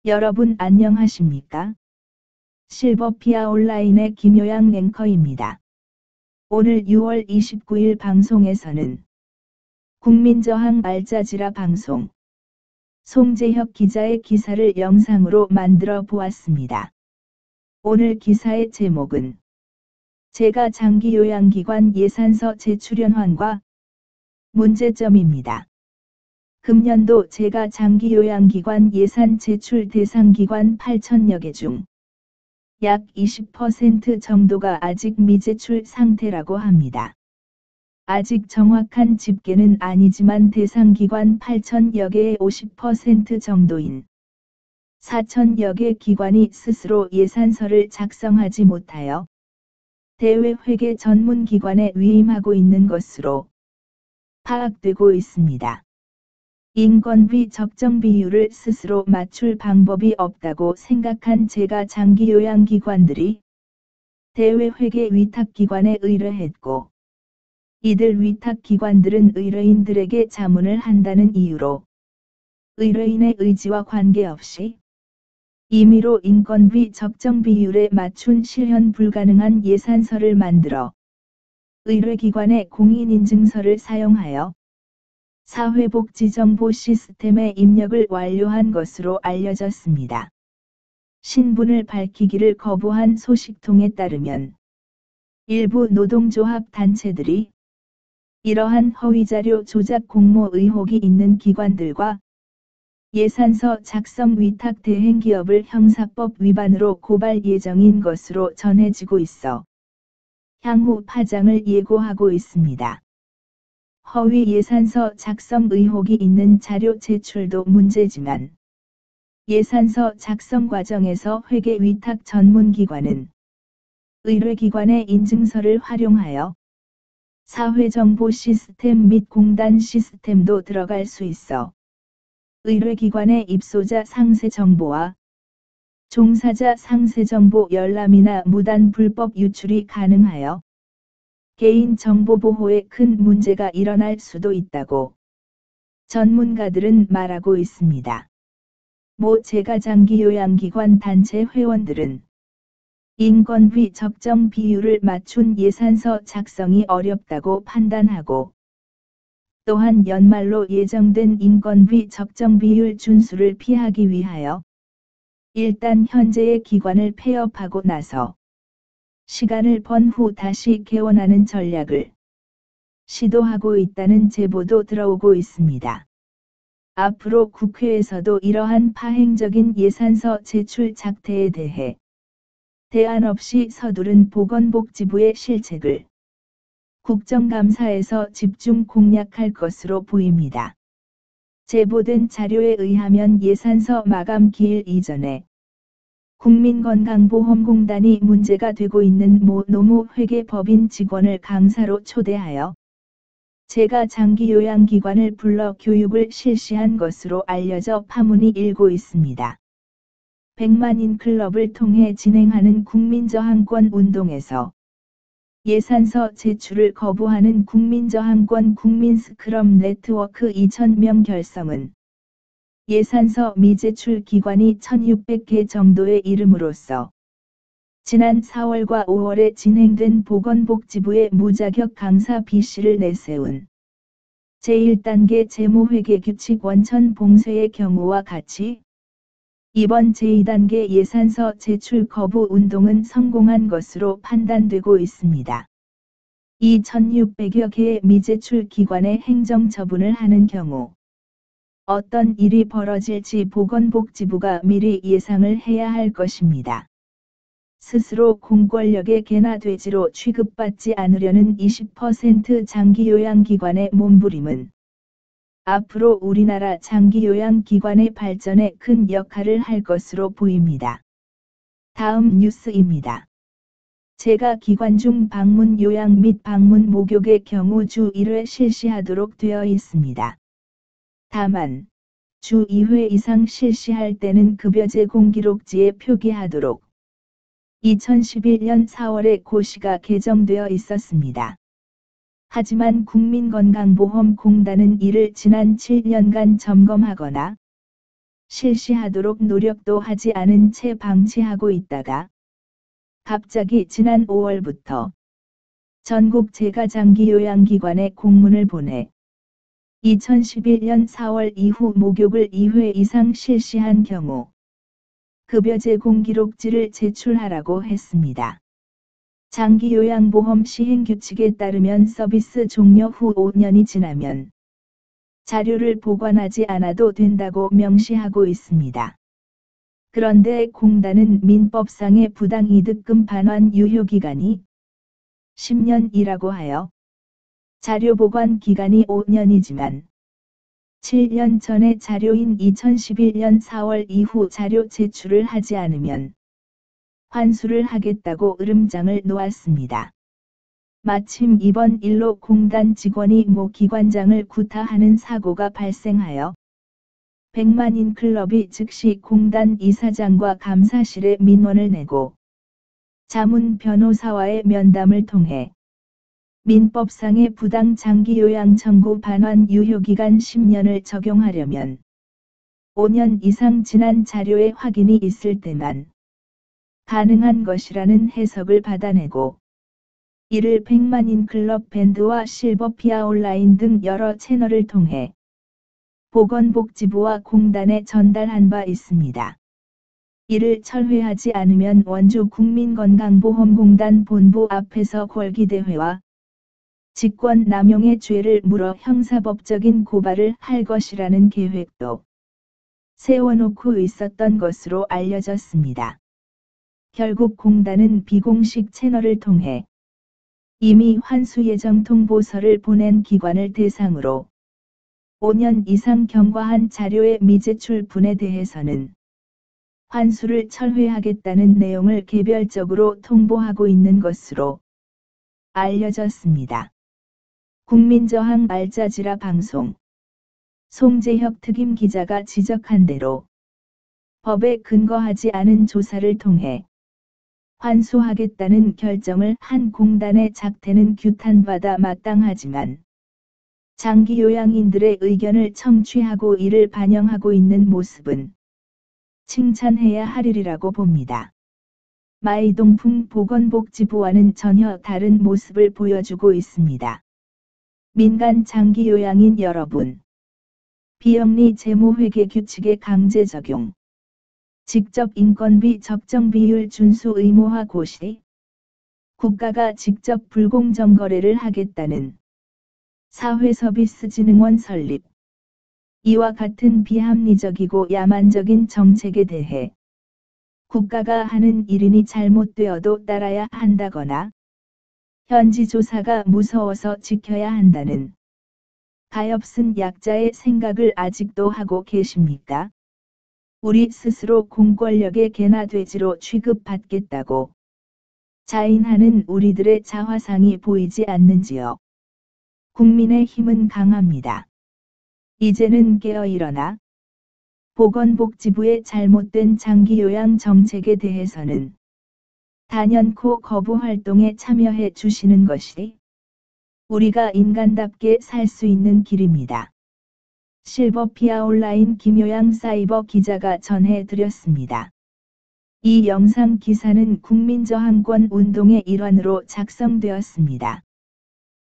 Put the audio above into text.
여러분 안녕하십니까? 실버피아 온라인의 김효양 앵커입니다. 오늘 6월 29일 방송에서는 국민저항 알자지라 방송 송재혁 기자의 기사를 영상으로 만들어 보았습니다. 오늘 기사의 제목은 제가 장기요양기관 예산서 제출연환과 문제점입니다. 금년도 제가 장기요양기관 예산 제출 대상 기관 8,000여 개 중 약 20% 정도가 아직 미제출 상태라고 합니다. 아직 정확한 집계는 아니지만 대상 기관 8,000여 개의 50% 정도인 4,000여 개 기관이 스스로 예산서를 작성하지 못하여 대외회계 전문기관에 위임하고 있는 것으로 파악되고 있습니다. 인건비 적정 비율을 스스로 맞출 방법이 없다고 생각한 제가 장기요양기관들이 대외회계 위탁기관에 의뢰했고, 이들 위탁기관들은 의뢰인들에게 자문을 한다는 이유로 의뢰인의 의지와 관계없이 임의로 인건비 적정 비율에 맞춘 실현 불가능한 예산서를 만들어 의뢰기관의 공인인증서를 사용하여 사회복지정보 시스템에 입력을 완료한 것으로 알려졌습니다. 신분을 밝히기를 거부한 소식통에 따르면 일부 노동조합 단체들이 이러한 허위자료 조작 공모 의혹이 있는 기관들과 예산서 작성 위탁 대행기업을 형사법 위반으로 고발 예정인 것으로 전해지고 있어 향후 파장을 예고하고 있습니다. 허위 예산서 작성 의혹이 있는 자료 제출도 문제지만 예산서 작성 과정에서 회계 위탁 전문기관은 의뢰기관의 인증서를 활용하여 사회정보 시스템 및 공단 시스템도 들어갈 수 있어 의뢰기관의 입소자 상세정보와 종사자 상세정보 열람이나 무단 불법 유출이 가능하여 개인정보 보호에 큰 문제가 일어날 수도 있다고 전문가들은 말하고 있습니다. 제가 장기요양기관 단체 회원들은 인건비 적정 비율을 맞춘 예산서 작성이 어렵다고 판단하고, 또한 연말로 예정된 인건비 적정 비율 준수를 피하기 위하여 일단 현재의 기관을 폐업하고 나서 시간을 번 후 다시 개원하는 전략을 시도하고 있다는 제보도 들어오고 있습니다. 앞으로 국회에서도 이러한 파행적인 예산서 제출 작태에 대해 대안 없이 서두른 보건복지부의 실책을 국정감사에서 집중 공략할 것으로 보입니다. 제보된 자료에 의하면 예산서 마감 기일 이전에 국민건강보험공단이 문제가 되고 있는 모 노무회계법인 직원을 강사로 초대하여 제가 장기요양기관을 불러 교육을 실시한 것으로 알려져 파문이 일고 있습니다. 100만인 클럽을 통해 진행하는 국민저항권 운동에서 예산서 제출을 거부하는 국민저항권 국민스크럼 네트워크 2,000명 결성은 예산서 미제출 기관이 1,600개 정도에 이름으로써 지난 4월과 5월에 진행된 보건복지부의 무자격 강사 BC를 내세운 제1단계 재무회계규칙 원천 봉쇄의 경우와 같이 이번 제2단계 예산서 제출 거부 운동은 성공한 것으로 판단되고 있습니다. 이 1,600여 개의 미제출 기관에 행정처분을 하는 경우 어떤 일이 벌어질지 보건복지부가 미리 예상을 해야 할 것입니다. 스스로 공권력의 개나 돼지로 취급받지 않으려는 20% 장기요양기관의 몸부림은 앞으로 우리나라 장기요양기관의 발전에 큰 역할을 할 것으로 보입니다. 다음 뉴스입니다. 제가 기관 중 방문 요양 및 방문 목욕의 경우 주 1회 실시하도록 되어 있습니다. 다만, 주 2회 이상 실시할 때는 급여 제공 기록지에 표기하도록 2011년 4월에 고시가 개정되어 있었습니다. 하지만 국민건강보험공단은 이를 지난 7년간 점검하거나 실시하도록 노력도 하지 않은 채 방치하고 있다가 갑자기 지난 5월부터 전국 재가장기요양기관에 공문을 보내 2011년 4월 이후 목욕을 2회 이상 실시한 경우 급여 제공 기록지를 제출하라고 했습니다. 장기요양보험 시행규칙에 따르면 서비스 종료 후 5년이 지나면 자료를 보관하지 않아도 된다고 명시하고 있습니다. 그런데 공단은 민법상의 부당이득금 반환 유효기간이 10년이라고 하여 자료 보관 기간이 5년이지만 7년 전의 자료인 2011년 4월 이후 자료 제출을 하지 않으면 환수를 하겠다고 으름장을 놓았습니다. 마침 이번 일로 공단 직원이 모 기관장을 구타하는 사고가 발생하여 백만인 클럽이 즉시 공단 이사장과 감사실에 민원을 내고 자문 변호사와의 면담을 통해 민법상의 부당 장기요양 청구 반환 유효기간 10년을 적용하려면 5년 이상 지난 자료의 확인이 있을 때만 가능한 것이라는 해석을 받아내고 이를 백만인 클럽 밴드와 실버피아 온라인 등 여러 채널을 통해 보건복지부와 공단에 전달한 바 있습니다. 이를 철회하지 않으면 원주 국민건강보험공단 본부 앞에서 궐기대회와 직권 남용의 죄를 물어 형사법적인 고발을 할 것이라는 계획도 세워놓고 있었던 것으로 알려졌습니다. 결국 공단은 비공식 채널을 통해 이미 환수 예정 통보서를 보낸 기관을 대상으로 5년 이상 경과한 자료의 미제출 분에 대해서는 환수를 철회하겠다는 내용을 개별적으로 통보하고 있는 것으로 알려졌습니다. 국민저항 알자지라 방송 송재혁 특임 기자가 지적한 대로 법에 근거하지 않은 조사를 통해 환수하겠다는 결정을 한 공단의 작태는 규탄받아 마땅하지만 장기요양인들의 의견을 청취하고 이를 반영하고 있는 모습은 칭찬해야 하리라고 봅니다. 마이동풍 보건복지부와는 전혀 다른 모습을 보여주고 있습니다. 민간 장기요양인 여러분, 비영리 재무회계 규칙의 강제 적용, 직접 인건비 적정 비율 준수 의무화 고시, 국가가 직접 불공정 거래를 하겠다는 사회서비스진흥원 설립, 이와 같은 비합리적이고 야만적인 정책에 대해 국가가 하는 일인이 잘못되어도 따라야 한다거나 현지 조사가 무서워서 지켜야 한다는 가엾은 약자의 생각을 아직도 하고 계십니까? 우리 스스로 공권력의 개나 돼지로 취급받겠다고 자인하는 우리들의 자화상이 보이지 않는지요? 국민의 힘은 강합니다. 이제는 깨어 일어나 보건복지부의 잘못된 장기요양 정책에 대해서는 단연코 거부 활동에 참여해 주시는 것이 우리가 인간답게 살 수 있는 길입니다. 실버피아 온라인 김요양 사이버 기자가 전해드렸습니다. 이 영상 기사는 국민저항권 운동의 일환으로 작성되었습니다.